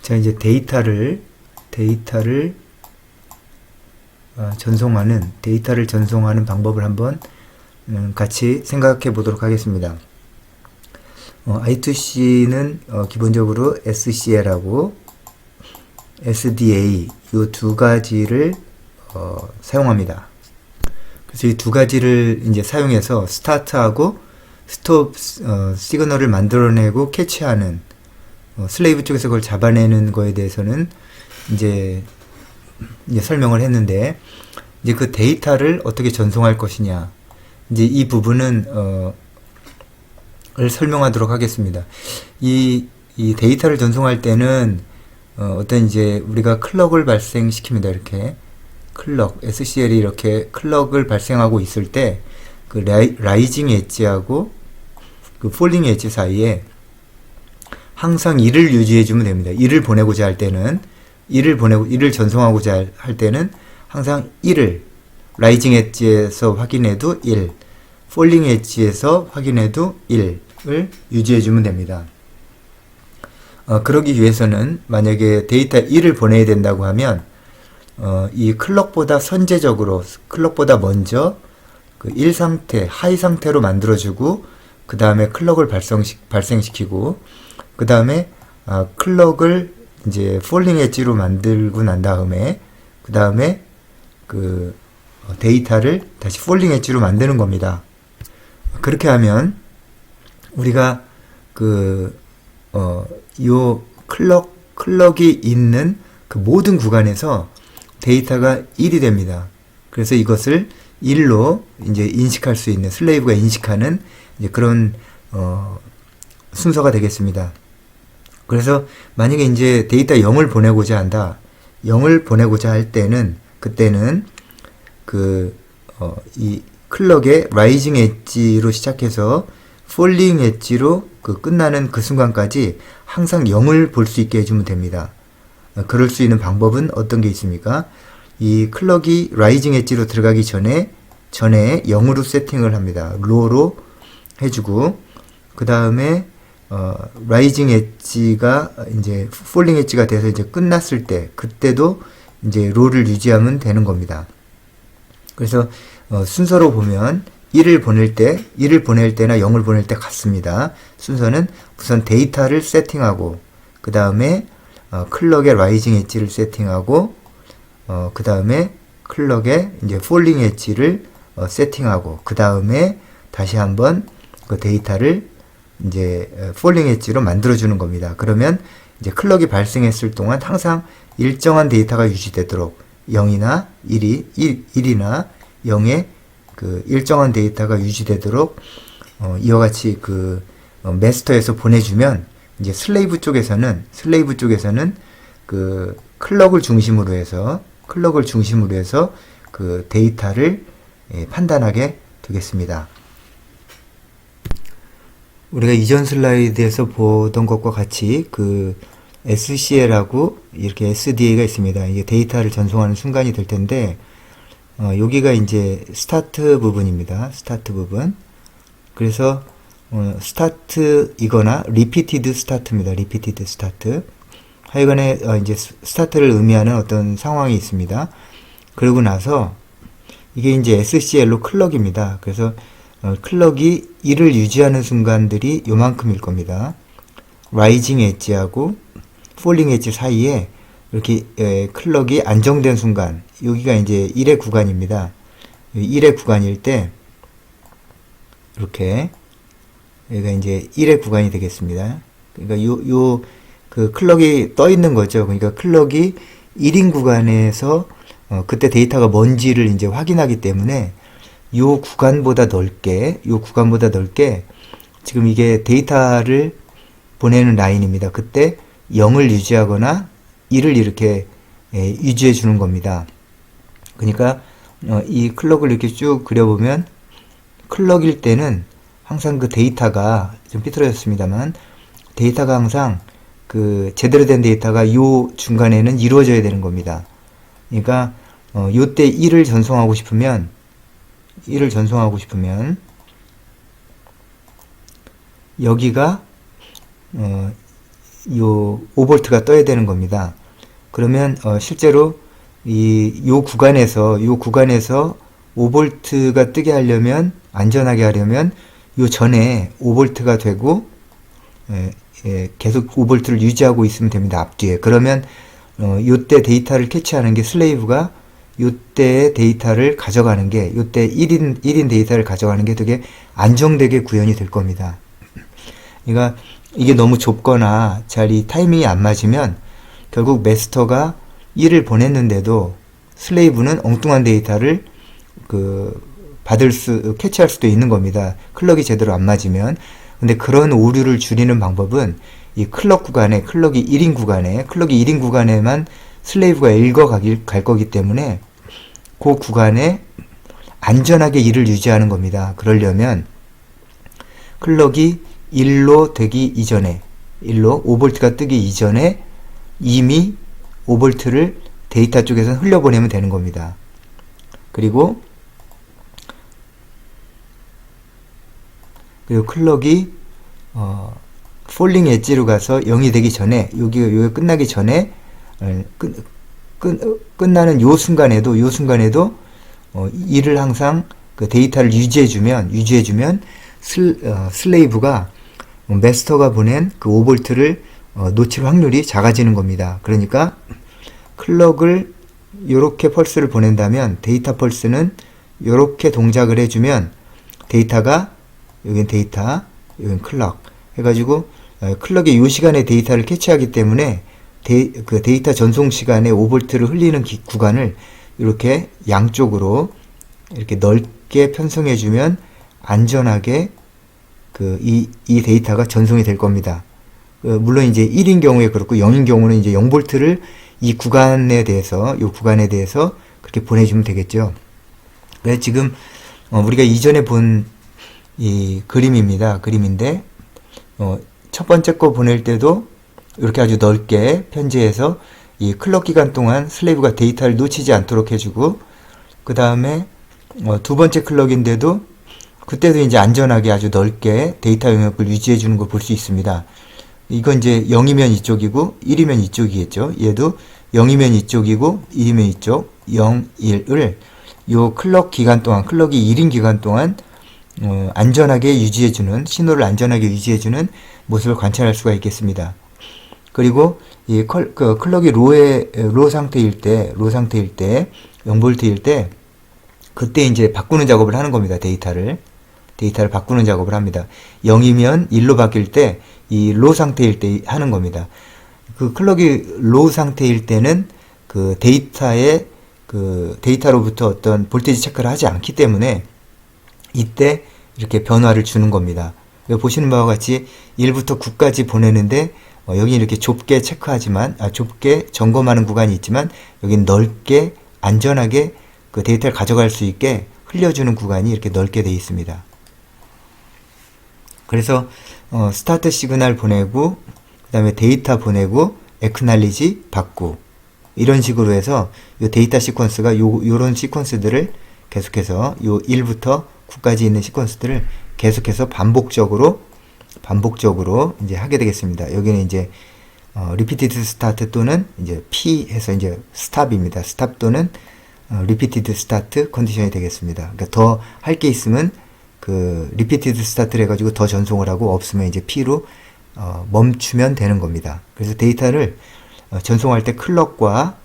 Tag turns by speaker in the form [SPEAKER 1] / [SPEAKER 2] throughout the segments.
[SPEAKER 1] 자, 이제 데이터를 전송하는 방법을 한번 같이 생각해 보도록 하겠습니다. I2C는 기본적으로 SCL하고 SDA 이 두 가지를 사용합니다. 그래서 이 두 가지를 이제 사용해서 스타트하고 스톱 시그널을 만들어내고 캐치하는 슬레이브 쪽에서 그걸 잡아내는 거에 대해서는 이제 설명을 했는데, 이제 그 데이터를 어떻게 전송할 것이냐, 이제 이 부분은 을 설명하도록 하겠습니다. 이 데이터를 전송할 때는 어떤 이제 우리가 클럭을 발생시킵니다. 이렇게 클럭, SCL이 이렇게 클럭을 발생하고 있을 때 그 라이징 엣지하고 그 폴링 엣지 사이에 항상 1을 유지해 주면 됩니다. 1을 보내고자 할 때는 1을 전송하고자 할 때는 항상 1을 라이징 엣지에서 확인해도 1, 폴링 엣지에서 확인해도 1을 유지해 주면 됩니다. 그러기 위해서는 만약에 데이터 1을 보내야 된다고 하면 이 클럭보다 선제적으로, 클럭보다 먼저 그 1 상태, 하이 상태로 만들어주고, 그 다음에 클럭을 발생시키고, 그 다음에 클럭을 이제 폴링 엣지로 만들고 난 다음에, 그 다음에 그 데이터를 다시 폴링 엣지로 만드는 겁니다. 그렇게 하면 우리가 요 클럭이 있는 그 모든 구간에서 데이터가 1이 됩니다. 그래서 이것을 1로 이제 인식할 수 있는, 슬레이브가 인식하는 이제 그런 순서가 되겠습니다. 그래서 만약에 이제 데이터 0을 보내고자 한다. 0을 보내고자 할 때는, 그때는 이 클럭의 라이징 엣지로 시작해서 폴링 엣지로 끝나는 그 순간까지 항상 0을 볼 수 있게 해주면 됩니다. 그럴 수 있는 방법은 어떤 게 있습니까? 이 클럭이 라이징 엣지로 들어가기 전에 0으로 세팅을 합니다. 로로 해주고, 그 다음에 라이징 엣지가 이제 폴링 엣지가 돼서 이제 끝났을 때, 그때도 이제 로를 유지하면 되는 겁니다. 그래서 순서로 보면 1을 보낼 때나 0을 보낼 때 같습니다. 순서는 우선 데이터를 세팅하고, 그 다음에 클럭의 라이징 엣지를 세팅하고, 그 다음에 클럭의 이제 폴링 엣지를 세팅하고, 그 다음에 다시 한번 그 데이터를 이제 폴링 엣지로 만들어주는 겁니다. 그러면 이제 클럭이 발생했을 동안 항상 일정한 데이터가 유지되도록 0이나 1이나 0의 그 일정한 데이터가 유지되도록 이와 같이 마스터에서 보내주면, 이제 슬레이브 쪽에서는 그 클럭을 중심으로 해서 그 데이터를 판단하게 되겠습니다. 우리가 이전 슬라이드에서 보던 것과 같이 그 SCL하고 이렇게 SDA가 있습니다. 이게 데이터를 전송하는 순간이 될 텐데, 여기가 이제 스타트 부분입니다. 스타트 부분. 그래서 스타트이거나 리피티드 스타트입니다. 리피티드 스타트. 하여간에 이제 스타트를 의미하는 어떤 상황이 있습니다. 그러고 나서 이게 이제 SCL로 클럭입니다. 그래서 클럭이 1을 유지하는 순간들이 요만큼일 겁니다. 라이징 엣지하고 폴링 엣지 사이에 이렇게 클럭이 안정된 순간, 여기가 이제 1의 구간입니다. 1의 구간일 때 이렇게 여기가 이제 1의 구간이 되겠습니다. 그러니까 그 클럭이 떠 있는 거죠. 그러니까 클럭이 1인 구간에서 그때 데이터가 뭔지를 이제 확인하기 때문에 요 구간보다 넓게 지금 이게 데이터를 보내는 라인입니다. 그때 0을 유지하거나 1을 이렇게 유지해 주는 겁니다. 그러니까 이 클럭을 이렇게 쭉 그려보면, 클럭일 때는 항상 그 데이터가 좀 삐뚤어졌습니다만, 데이터가 항상 그 제대로 된 데이터가 요 중간에는 이루어져야 되는 겁니다. 그러니까 요때 1을 전송하고 싶으면 여기가 요 5V가 떠야 되는 겁니다. 그러면 실제로 요 구간에서 5V가 뜨게 하려면, 안전하게 하려면 요 전에 5V가 되고 계속 5V를 유지하고 있으면 됩니다. 앞뒤에. 그러면 요때 데이터를 캐치하는 게 슬레이브가 요때 데이터를 가져가는 게, 요때 1인 데이터를 가져가는 게 되게 안정되게 구현이 될 겁니다. 그러니까 이게 너무 좁거나 잘 이 타이밍이 안 맞으면 결국 마스터가 1을 보냈는데도 슬레이브는 엉뚱한 데이터를 캐치할 수도 있는 겁니다. 클럭이 제대로 안 맞으면. 근데 그런 오류를 줄이는 방법은 이 클럭이 1인 구간에만 슬레이브가 갈 거기 때문에 그 구간에 안전하게 1을 유지하는 겁니다. 그러려면 클럭이 1로 되기 이전에, 5V가 뜨기 이전에 이미 5V를 데이터 쪽에서 흘려보내면 되는 겁니다. 그리고 클럭이 폴링 엣지로 가서 0이 되기 전에, 여기가 끝나기 전에, 끝나는 요 순간에도 이를 항상 그 데이터를 유지해주면 슬레이브가 마스터가 보낸 그 5V를 놓칠 확률이 작아지는 겁니다. 그러니까 클럭을 요렇게 펄스를 보낸다면 데이터 펄스는 요렇게 동작을 해주면 데이터가, 여긴 데이터, 여긴 클럭 해가지고 클럭이 요 시간에 데이터를 캐치하기 때문에 그 데이터 전송 시간에 5V를 흘리는 구간을 이렇게 양쪽으로 이렇게 넓게 편성해주면 안전하게 이 데이터가 전송이 될 겁니다. 물론 이제 1인 경우에 그렇고 0인 경우는 이제 0V를 이 구간에 대해서 그렇게 보내주면 되겠죠. 그래서 지금 우리가 이전에 본 이 그림인데 첫 번째 거 보낼 때도 이렇게 아주 넓게 편지해서 이 클럭 기간 동안 슬레이브가 데이터를 놓치지 않도록 해주고, 그 다음에 두 번째 클럭인데도 그때도 이제 안전하게 아주 넓게 데이터 영역을 유지해 주는 걸 볼 수 있습니다. 이건 이제 0이면 이쪽이고 1이면 이쪽이겠죠. 얘도 0이면 이쪽이고 1이면 이쪽, 0, 1을 요 클럭이 1인 기간 동안 안전하게 유지해주는, 신호를 안전하게 유지해주는 모습을 관찰할 수가 있겠습니다. 그리고 이 클럭이 로 상태일 때, 0V일 때, 그때 이제 바꾸는 작업을 하는 겁니다. 데이터를 바꾸는 작업을 합니다. 0이면 1로 바뀔 때, 이 로 상태일 때 하는 겁니다. 그 클럭이 로 상태일 때는 그 데이터로부터 어떤 볼테이지 체크를 하지 않기 때문에 이때 이렇게 변화를 주는 겁니다. 보시는 바와 같이 1부터 9까지 보내는데 여기 이렇게 좁게 좁게 점검하는 구간이 있지만 여긴 넓게 안전하게 그 데이터를 가져갈 수 있게 흘려주는 구간이 이렇게 넓게 되어 있습니다. 그래서 스타트 시그널 보내고, 그 다음에 데이터 보내고, 액날리지 받고, 이런 식으로 해서 요 데이터 시퀀스가 요런 시퀀스들을 계속해서 요 1부터 9까지 있는 시퀀스들을 계속해서 반복적으로 이제 하게 되겠습니다. 여기는 이제 repeated start 또는 이제 P 해서 이제 stop입니다. stop 또는 repeated start 컨디션이 되겠습니다. 그러니까 더 할 게 있으면 그 repeated start를 해가지고 더 전송을 하고, 없으면 이제 P로 멈추면 되는 겁니다. 그래서 데이터를 전송할 때 클럭과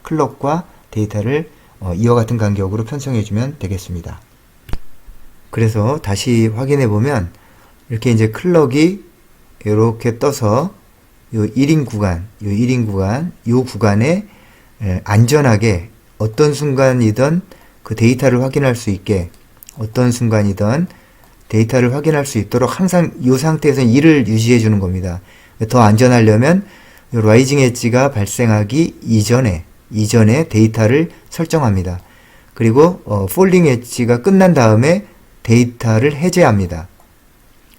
[SPEAKER 1] 데이터를 이와 같은 간격으로 편성해주면 되겠습니다. 그래서 다시 확인해 보면 이렇게 이제 클럭이 이렇게 떠서 요 1인 구간, 요 구간에 안전하게 어떤 순간이든 그 데이터를 확인할 수 있게, 데이터를 확인할 수 있도록 항상 이 상태에서 1을 유지해 주는 겁니다. 더 안전하려면 이 라이징 엣지가 발생하기 이전에 데이터를 설정합니다. 그리고 폴링 엣지가 끝난 다음에 데이터를 해제합니다.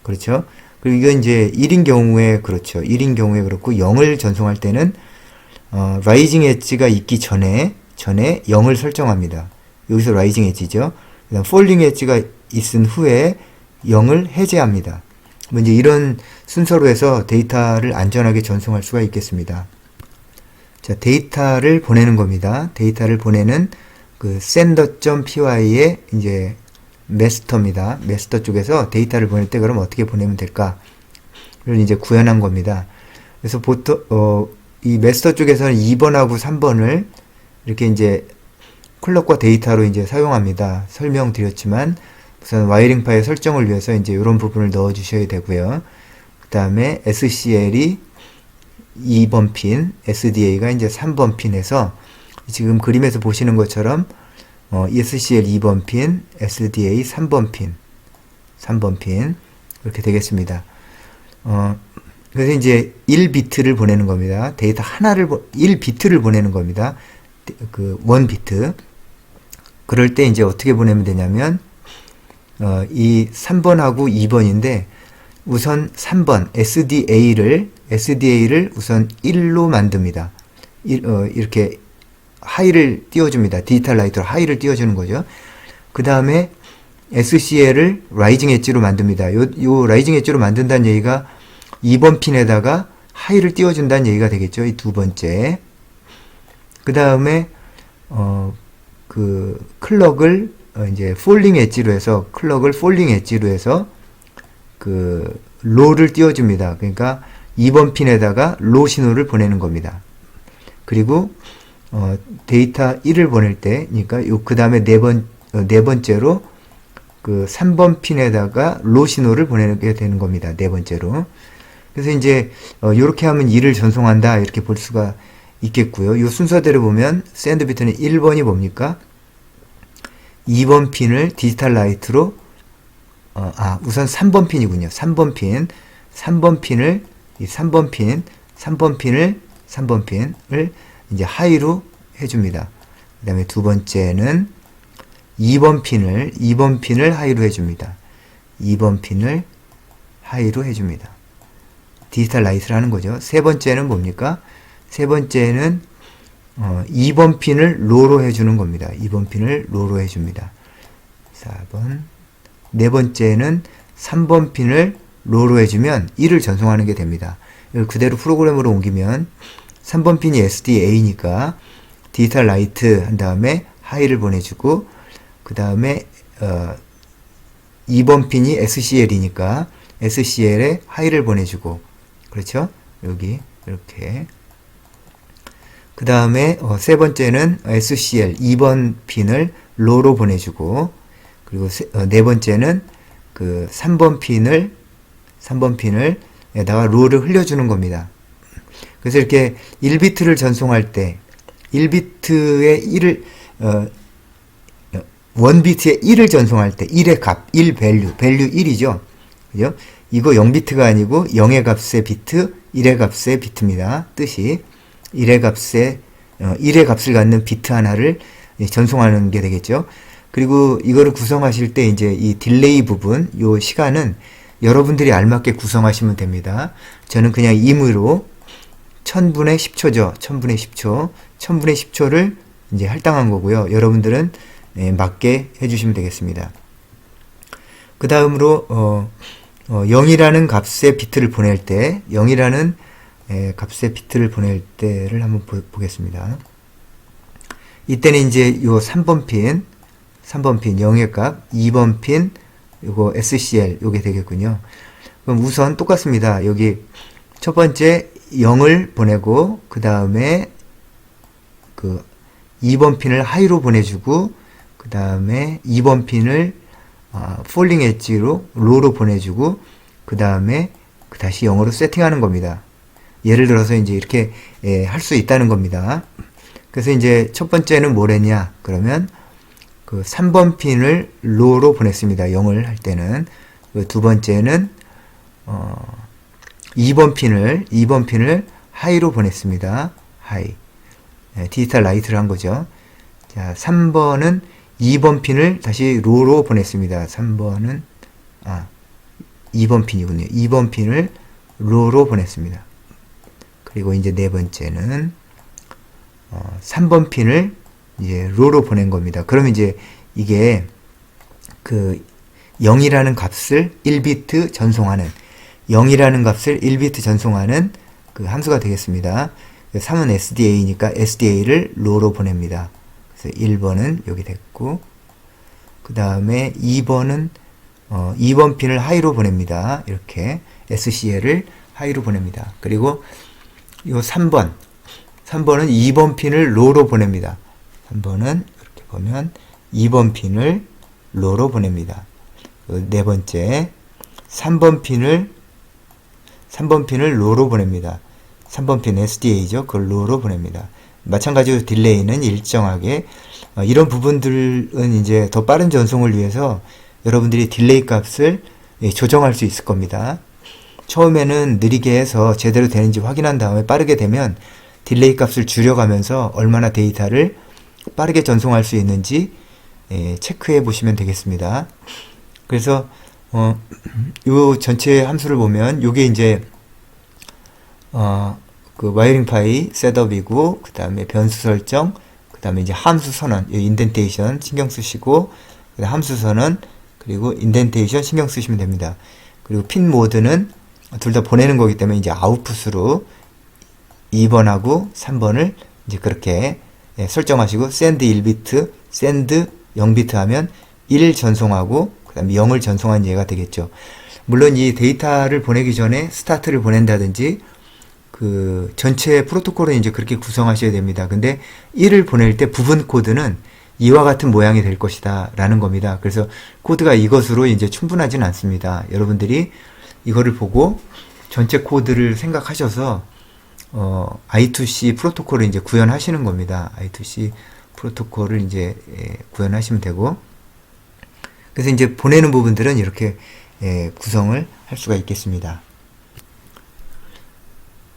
[SPEAKER 1] 그렇죠? 그리고 이건 이제 1인 경우에 그렇고 0을 전송할 때는 라이징 엣지가 있기 전에 0을 설정합니다. 여기서 라이징 엣지죠. 그다음 폴링 엣지가 있은 후에 0을 해제합니다. 뭐 이제 이런 순서로 해서 데이터를 안전하게 전송할 수가 있겠습니다. 자, 데이터를 보내는 겁니다. 데이터를 보내는 그 sender.py의 이제 마스터입니다. 마스터 쪽에서 데이터를 보낼 때 그럼 어떻게 보내면 될까를 이제 구현한 겁니다. 그래서 보통 이 마스터 쪽에서는 2번하고 3번을 이렇게 이제 클럭과 데이터로 이제 사용합니다. 설명드렸지만 우선 와이링 파일 설정을 위해서 이제 이런 부분을 넣어 주셔야 되고요. 그 다음에 SCL이 2번 핀, SDA가 이제 3번 핀에서 지금 그림에서 보시는 것처럼 SCL 2번 핀, SDA 3번 핀 이렇게 되겠습니다. 그래서 이제 1비트를 보내는 겁니다. 데이터 하나를 1비트를 보내는 겁니다. 그 1비트. 그럴 때 이제 어떻게 보내면 되냐면 이 3번하고 2번인데 우선 3번 SDA를 우선 1로 만듭니다. 이렇게 하이를 띄워줍니다. 디지털 라이트로 하이를 띄워주는 거죠. 그 다음에 SCL을 라이징 엣지로 만듭니다. 요 라이징 엣지로 만든다는 얘기가 2번 핀에다가 하이를 띄워준다는 얘기가 되겠죠. 이 두 번째. 그 다음에 그 클럭을 이제 폴링 엣지로 해서 클럭을 폴링 엣지로 해서 그 로를 띄워줍니다. 그러니까 2번 핀에다가 로 신호를 보내는 겁니다. 그리고 데이터 1을 보낼 때, 그러니까 그 다음에 네 번째로 그 3번 핀에다가 로 신호를 보내게 되는 겁니다. 네 번째로. 그래서 이제 이렇게 하면 2를 전송한다 이렇게 볼 수가 있겠고요. 이 순서대로 보면 샌드 비트는 1번이 뭡니까? 2번 핀을 디지털 라이트로 우선 3번 핀이군요. 3번 핀을 이 3번 핀을 이제 하이로 해줍니다. 그 다음에 두 번째는 2번 핀을 하이로 해줍니다. 2번 핀을 하이로 해줍니다. 디지털 라이트를 하는 거죠. 세 번째는 뭡니까? 세 번째는 2번 핀을 로로 해주는 겁니다. 2번 핀을 로로 해줍니다. 4번. 네 번째는 3번 핀을 로로 해주면 1을 전송하는 게 됩니다. 이걸 그대로 프로그램으로 옮기면 3번 핀이 SDA니까 디지털 라이트 한 다음에 하이를 보내주고 그 다음에 2번 핀이 SCL이니까 SCL에 하이를 보내주고 그렇죠? 여기 이렇게 그 다음에 세 번째는 SCL 2번 핀을 로로 보내주고 그리고 네 번째는 그 3번 핀을 에다가 로를 흘려주는 겁니다. 그래서 이렇게 1비트를 전송할 때 1비트의 1을 1비트의 1을 전송할 때 1의 값, 1 밸류 1이죠. 그죠? 이거 0비트가 아니고 0의 값의 비트, 1의 값의 비트입니다. 뜻이 1의 값을 갖는 비트 하나를 전송하는 게 되겠죠. 그리고 이거를 구성하실 때 이제 이 딜레이 부분, 요 시간은 여러분들이 알맞게 구성하시면 됩니다. 저는 그냥 임의로 1000분의 10초죠. 1000분의 10초. 1000분의 10초를 이제 할당한 거고요. 여러분들은 맞게 해주시면 되겠습니다. 그 다음으로 0이라는 값의 비트를 보낼 때 0이라는 값의 비트를 보낼 때를 한번 보겠습니다. 이때는 이제 요 3번 핀 0의 값, 2번 핀 요거 SCL 요게 되겠군요. 그럼 우선 똑같습니다. 여기 첫 번째 0을 보내고 그 다음에 그 2번 핀을 하이로 보내주고 그 다음에 2번 핀을 폴링 엣지로 로로 보내주고 그 다음에 다시 0으로 세팅하는 겁니다. 예를 들어서 이제 이렇게 할 수 있다는 겁니다. 그래서 이제 첫 번째는 뭘 했냐 그러면 그 3번 핀을 로로 보냈습니다. 0을 할 때는. 두 번째는 2번 핀을 하이로 보냈습니다. 하이. 디지털 라이트를 한 거죠. 자, 3번은 2번 핀을 다시 로로 보냈습니다. 3번은 2번 핀이군요. 2번 핀을 로로 보냈습니다. 그리고 이제 네 번째는 3번 핀을 이제 로로 보낸 겁니다. 그러면 이제 이게 그 0이라는 값을 1비트 전송하는 0이라는 값을 1비트 전송하는 그 함수가 되겠습니다. 3은 SDA니까 SDA를 로로 보냅니다. 그래서 1번은 여기 됐고, 그 다음에 2번은 2번 핀을 하이로 보냅니다. 이렇게 SCL을 하이로 보냅니다. 그리고 이 3번은 2번 핀을 로로 보냅니다. 3번은 이렇게 보면 2번 핀을 로로 보냅니다. 네 번째 3번 핀을 로로 보냅니다. 3번 핀 SDA죠. 그걸 로로 보냅니다. 마찬가지로 딜레이는 일정하게 이런 부분들은 이제 더 빠른 전송을 위해서 여러분들이 딜레이 값을 조정할 수 있을 겁니다. 처음에는 느리게 해서 제대로 되는지 확인한 다음에 빠르게 되면 딜레이 값을 줄여가면서 얼마나 데이터를 빠르게 전송할 수 있는지 체크해 보시면 되겠습니다. 그래서 요 전체 함수를 보면 요게 이제 그 와이어링 파이 셋업이고, 그 다음에 변수 설정, 그 다음에 이제 함수 선언, 인덴테이션 신경 쓰시고, 그다음 함수 선언, 그리고 인덴테이션 신경 쓰시면 됩니다. 그리고 핀 모드는 둘 다 보내는 거기 때문에 이제 아웃풋으로 2번하고 3번을 이제 그렇게 설정하시고, 샌드 1비트, 샌드 0비트 하면 1 전송하고, 그 다음에 0을 전송한 예가 되겠죠. 물론 이 데이터를 보내기 전에 스타트를 보낸다든지, 그 전체 프로토콜은 이제 그렇게 구성하셔야 됩니다. 근데 1을 보낼 때 부분 코드는 이와 같은 모양이 될 것이다 라는 겁니다. 그래서 코드가 이것으로 이제 충분하진 않습니다. 여러분들이 이거를 보고 전체 코드를 생각하셔서 I2C 프로토콜을 이제 구현하시는 겁니다. I2C 프로토콜을 이제 구현하시면 되고, 그래서 이제 보내는 부분들은 이렇게 구성을 할 수가 있겠습니다.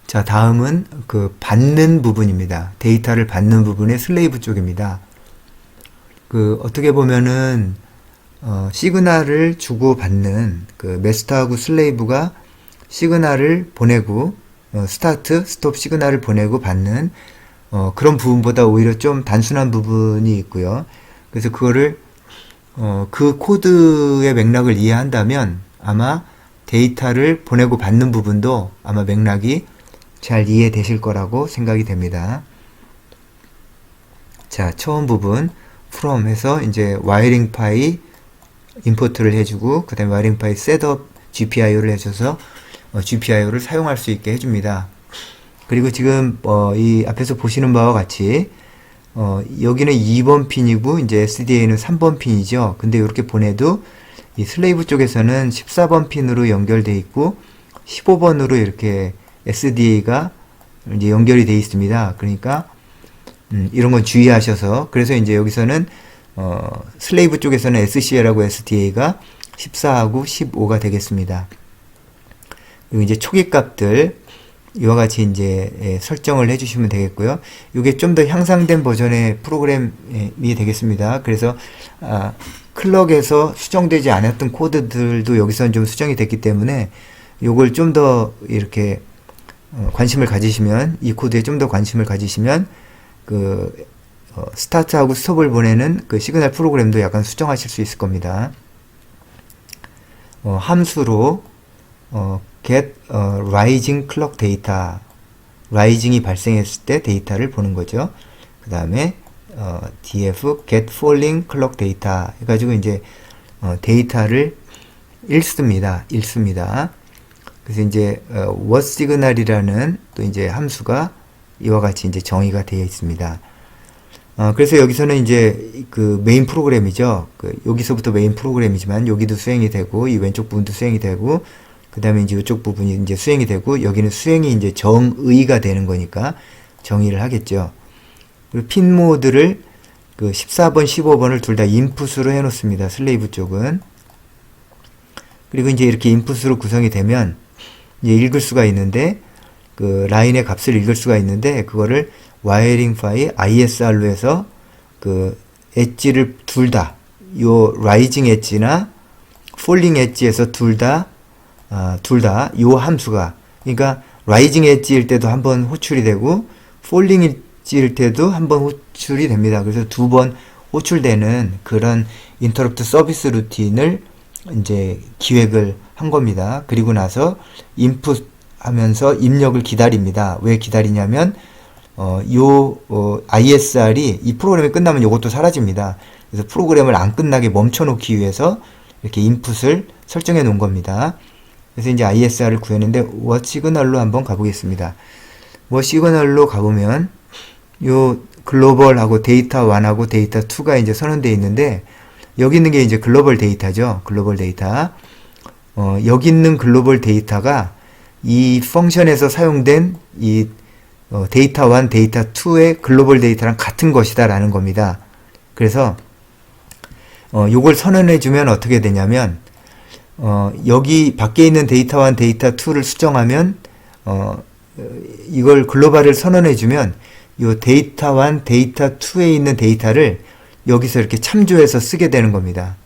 [SPEAKER 1] 자, 다음은 그 받는 부분입니다. 데이터를 받는 부분의 슬레이브 쪽입니다. 그 어떻게 보면은 시그널을 주고 받는 그 메스터하고 슬레이브가 시그널을 보내고 스타트, 스톱 시그널을 보내고 받는 그런 부분보다 오히려 좀 단순한 부분이 있고요. 그래서 그거를 그 코드의 맥락을 이해한다면 아마 데이터를 보내고 받는 부분도 아마 맥락이 잘 이해되실 거라고 생각이 됩니다. 자, 처음 부분 from 해서 이제 와이어링 파이 임포트를 해주고, 그 다음에 와이어링 파이 셋업 GPIO를 해줘서 GPIO를 사용할 수 있게 해줍니다. 그리고 지금 이 앞에서 보시는 바와 같이 여기는 2번 핀이고 이제 SDA는 3번 핀이죠. 근데 이렇게 보내도 이 슬레이브 쪽에서는 14번 핀으로 연결되어 있고 15번으로 이렇게 SDA가 이제 연결이 되어 있습니다. 그러니까 이런 건 주의하셔서, 그래서 이제 여기서는 슬레이브 쪽에서는 SCL하고 SDA가 14하고 15가 되겠습니다. 그리고 이제 초기 값들 이와 같이 이제 설정을 해주시면 되겠고요. 이게 좀 더 향상된 버전의 프로그램이 되겠습니다. 그래서 클럭에서 수정되지 않았던 코드들도 여기서는 좀 수정이 됐기 때문에 요걸 좀 더 이렇게 관심을 가지시면, 이 코드에 좀 더 관심을 가지시면 그 스타트하고 스톱을 보내는 그 시그널 프로그램도 약간 수정하실 수 있을 겁니다. 함수로 get rising clock data, rising이 발생했을 때 데이터를 보는 거죠. 그 다음에 df get falling clock data 해가지고 이제 데이터를 읽습니다. 그래서 이제 what signal이라는 또 이제 함수가 이와 같이 이제 정의가 되어 있습니다. 그래서 여기서는 이제 그 메인 프로그램이죠. 여기서부터 메인 프로그램이지만 여기도 수행이 되고 이 왼쪽 부분도 수행이 되고 그 다음에 이제 이쪽 부분이 이제 수행이 되고 여기는 수행이 이제 정의가 되는 거니까 정의를 하겠죠. 그리고 핀 모드를 그 14번, 15번을 둘 다 인풋으로 해 놓습니다. 슬레이브 쪽은. 그리고 이제 이렇게 인풋으로 구성이 되면 이제 읽을 수가 있는데, 그 라인의 값을 읽을 수가 있는데, 그거를 와이어링 파이 ISR로 해서 그 엣지를 둘 다, 요 라이징 엣지나 폴링 엣지에서 둘 다 요 함수가, 그러니까 라이징 엣지일 때도 한번 호출이 되고 폴링 엣지일 때도 한번 호출이 됩니다. 그래서 두 번 호출되는 그런 인터럽트 서비스 루틴을 이제 기획을 한 겁니다. 그리고 나서 인풋 하면서 입력을 기다립니다. 왜 기다리냐면 ISR이 이 프로그램이 끝나면 이것도 사라집니다. 그래서 프로그램을 안 끝나게 멈춰 놓기 위해서 이렇게 인풋을 설정해 놓은 겁니다. 그래서 이제 ISR을 구했는데 what 시그널로 한번 가보겠습니다. what 시그널로 가보면 요 글로벌하고 데이터 1하고 데이터 2가 이제 선언되어 있는데 여기 있는 게 이제 글로벌 데이터죠. 글로벌 데이터. 여기 있는 글로벌 데이터가 이 펑션에서 사용된 이 데이터 1, 데이터 2의 글로벌 데이터랑 같은 것이다 라는 겁니다. 그래서 요걸 선언해 주면 어떻게 되냐면 여기 밖에 있는 데이터 1, 데이터 2를 수정하면 이걸 글로벌을 선언해 주면 요 데이터 1, 데이터 2에 있는 데이터를 여기서 이렇게 참조해서 쓰게 되는 겁니다.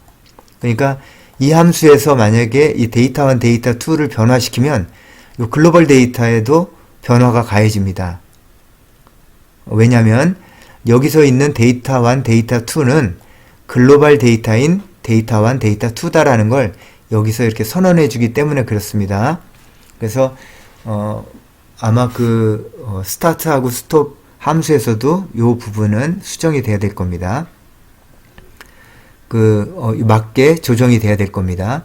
[SPEAKER 1] 그러니까 이 함수에서 만약에 이 데이터 1, 데이터 2를 변화시키면 요 글로벌 데이터에도 변화가 가해집니다. 왜냐하면 여기서 있는 데이터 1, 데이터 2는 글로벌 데이터인 데이터 1, 데이터 2다라는 걸 여기서 이렇게 선언해 주기 때문에 그렇습니다. 그래서 아마 스타트하고 스톱 함수에서도 이 부분은 수정이 돼야 될 겁니다. 맞게 조정이 돼야 될 겁니다.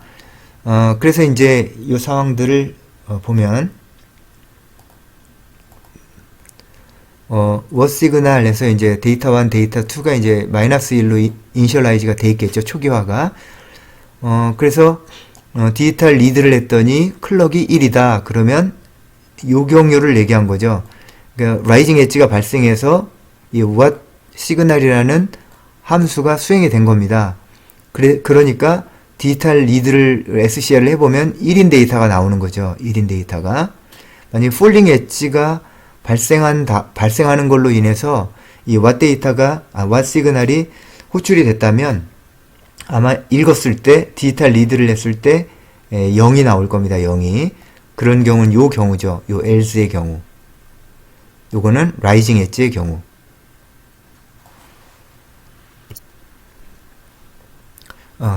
[SPEAKER 1] 그래서 이제 이 상황들을 보면 what 시그널에서 이제 데이터 1, 데이터 2가 이제 -1로 이니셜라이즈가 돼 있겠죠. 초기화가. 그래서 디지털 리드를 했더니 클럭이 1이다. 그러면 요 경우를 얘기한 거죠. 그러니까 라이징 엣지가 발생해서 이 what 시그널이라는 함수가 수행이 된 겁니다. 그러니까 디지털 리드를 SCR을 해보면 1인 데이터가 나오는 거죠. 1인 데이터가. 만약에 폴링 엣지가 발생하는 걸로 인해서 이 what 데이터가, what 시그널이 호출이 됐다면 아마 읽었을 때, 디지털 리드를 했을 때 0이 나올 겁니다. 0이. 그런 경우는 요 경우죠. 요 else의 경우. 요거는 라이징 엣지의 경우.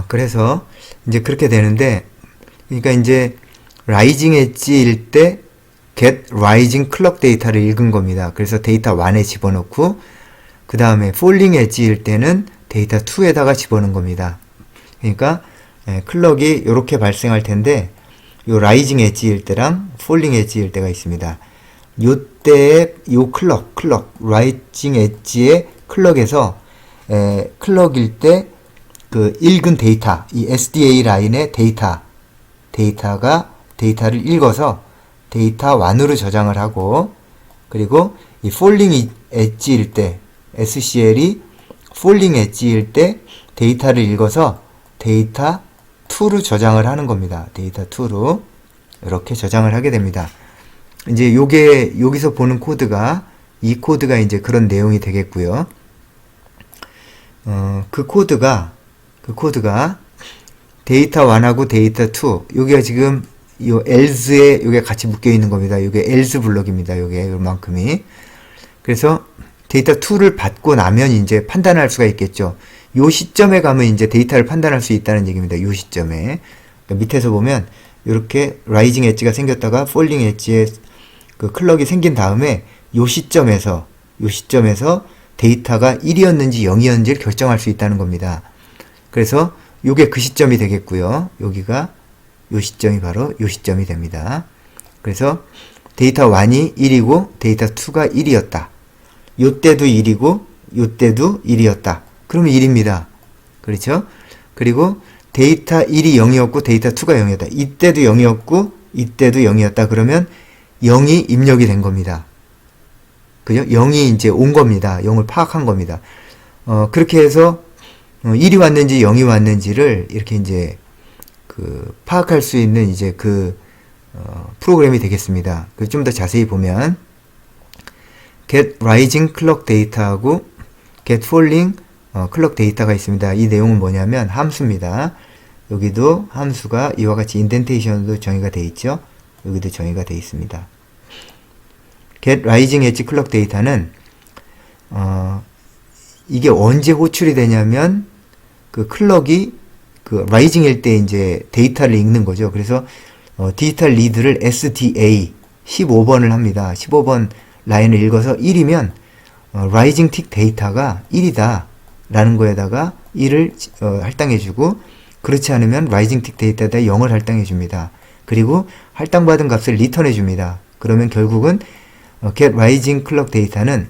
[SPEAKER 1] 그래서 이제 그렇게 되는데, 그러니까 이제 라이징 엣지일 때 get rising clock 데이터를 읽은 겁니다. 그래서 데이터 1에 집어넣고 그 다음에 falling 엣지일 때는 데이터 2에다가 집어넣은 겁니다. 그러니까 클럭이 이렇게 발생할 텐데 요 라이징 엣지일 때랑 falling 엣지일 때가 있습니다. 요때의 요 클럭 라이징 엣지의 클럭에서 클럭일 때 그 읽은 데이터, 이 SDA 라인의 데이터를 읽어서 데이터 1으로 저장을 하고, 그리고 이 falling 엣지일 때, SCL이 falling 엣지일 때 데이터를 읽어서 데이터 2로 저장을 하는 겁니다. 데이터 2로 이렇게 저장을 하게 됩니다. 이제 요게 여기서 보는 코드가, 이 코드가 이제 그런 내용이 되겠고요. 그 코드가 데이터 1하고 데이터 2, 여기가 지금 요 else에 요게 같이 묶여 있는 겁니다. 요게 else 블럭입니다. 요게 요만큼이. 그래서 데이터 2를 받고 나면 이제 판단할 수가 있겠죠. 요 시점에 가면 이제 데이터를 판단할 수 있다는 얘기입니다. 요 시점에. 그러니까 밑에서 보면 이렇게 라이징 엣지가 생겼다가 폴링 엣지에 그 클럭이 생긴 다음에 요 시점에서 데이터가 1이었는지 0이었는지를 결정할 수 있다는 겁니다. 그래서 요게 그 시점이 되겠고요. 여기가 요 시점이 바로 요 시점이 됩니다. 그래서 데이터 1이 1이고 데이터 2가 1이었다. 요때도 1이고 요때도 1이었다. 그러면 1입니다. 그렇죠? 그리고 데이터 1이 0이었고 데이터 2가 0이었다. 이때도 0이었고 이때도 0이었다. 그러면 0이 입력이 된 겁니다. 그죠? 0이 이제 온 겁니다. 0을 파악한 겁니다. 그렇게 해서 1이 왔는지 0이 왔는지를 이렇게 이제 파악할 수 있는 이제 프로그램이 되겠습니다. 좀 더 자세히 보면 get rising clock data하고 get falling clock data가 있습니다. 이 내용은 뭐냐면 함수입니다. 여기도 함수가 이와 같이 인덴테이션도 정의가 되어 있죠. 여기도 정의가 되어 있습니다. get rising edge clock data는 이게 언제 호출이 되냐면 그 클럭이 그 라이징일 때 이제 데이터를 읽는 거죠. 그래서 디지털 리드를 SDA 15번을 합니다. 15번 라인을 읽어서 1이면 라이징 틱 데이터가 1이다 라는 거에다가 1을 할당해주고, 그렇지 않으면 라이징 틱 데이터에다 0을 할당해줍니다. 그리고 할당받은 값을 리턴해줍니다. 그러면 결국은 get rising clock 데이터는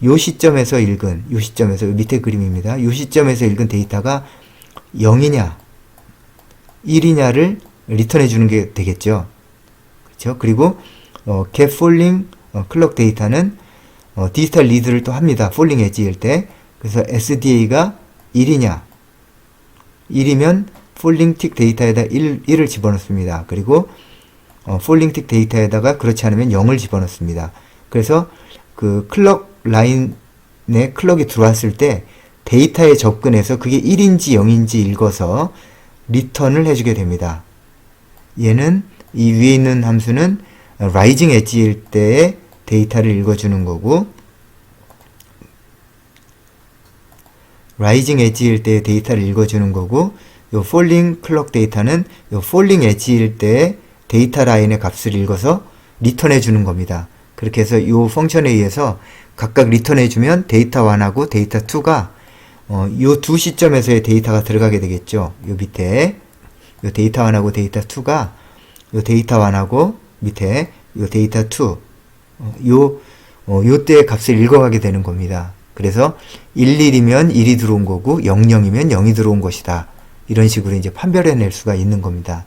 [SPEAKER 1] 요 시점에서 읽은, 요 시점에서, 밑에 그림입니다. 요 시점에서 읽은 데이터가 0이냐 1이냐를 리턴해 주는 게 되겠죠. 그렇죠? 그리고 get falling clock 데이터는 디지털 리드를 또 합니다. falling 엣지일 때. 그래서 SDA가 1이냐 1이면 falling tick 데이터에다 1을 집어넣습니다. 그리고 falling tick 데이터에다가 그렇지 않으면 0을 집어넣습니다. 그래서 그 클럭 라인에 클럭이 들어왔을 때 데이터에 접근해서 그게 1인지 0인지 읽어서 리턴을 해주게 됩니다. 얘는 이 위에 있는 함수는 라이징 엣지일 때의 데이터를 읽어주는 거고, 라이징 엣지일 때의 데이터를 읽어주는 거고, 요 폴링 클럭 데이터는 요 폴링 엣지일 때의 데이터 라인의 값을 읽어서 리턴해 주는 겁니다. 그렇게 해서 요 펑션에 의해서 각각 리턴해 주면 데이터 1하고 데이터 2가 요 두 시점에서의 데이터가 들어가게 되겠죠. 요 밑에 요 데이터 1하고 데이터 2가 요 데이터 1하고 밑에 요 데이터 2 요 때의 값을 읽어가게 되는 겁니다. 그래서 11이면 1이 들어온 거고 00이면 0이 들어온 것이다. 이런 식으로 이제 판별해낼 수가 있는 겁니다.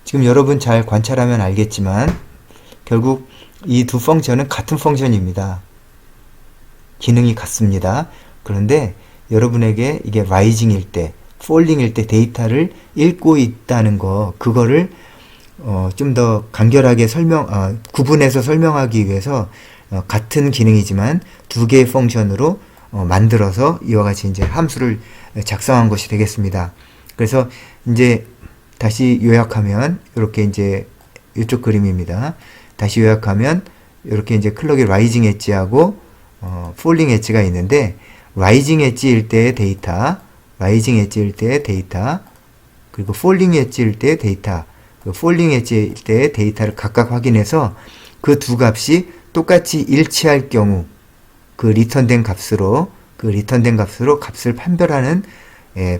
[SPEAKER 1] 지금 여러분 잘 관찰하면 알겠지만 결국 이 두 펑션은 같은 펑션입니다. 기능이 같습니다. 그런데 여러분에게 이게 라이징일 때, 폴링일 때 데이터를 읽고 있다는 거, 그거를 좀 더 간결하게 구분해서 설명하기 위해서 같은 기능이지만 두 개의 펑션으로 만들어서 이와 같이 이제 함수를 작성한 것이 되겠습니다. 그래서 이제 다시 요약하면 이렇게 이제 이쪽 그림입니다. 다시 요약하면 이렇게 이제 클럭이 라이징 엣지하고 폴링 엣지가 있는데, 라이징 엣지일 때의 데이터, 그리고 폴링 엣지일 때의 데이터, 폴링 엣지일 때의 데이터를 각각 확인해서 그 두 값이 똑같이 일치할 경우 그 리턴된 값으로 값을 판별하는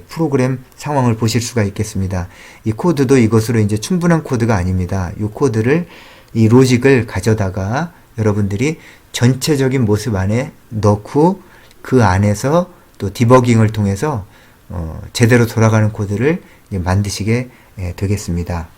[SPEAKER 1] 프로그램 상황을 보실 수가 있겠습니다. 이 코드도 이것으로 이제 충분한 코드가 아닙니다. 이 코드를, 이 로직을 가져다가 여러분들이 전체적인 모습 안에 넣고 그 안에서 또 디버깅을 통해서 제대로 돌아가는 코드를 만드시게 되겠습니다.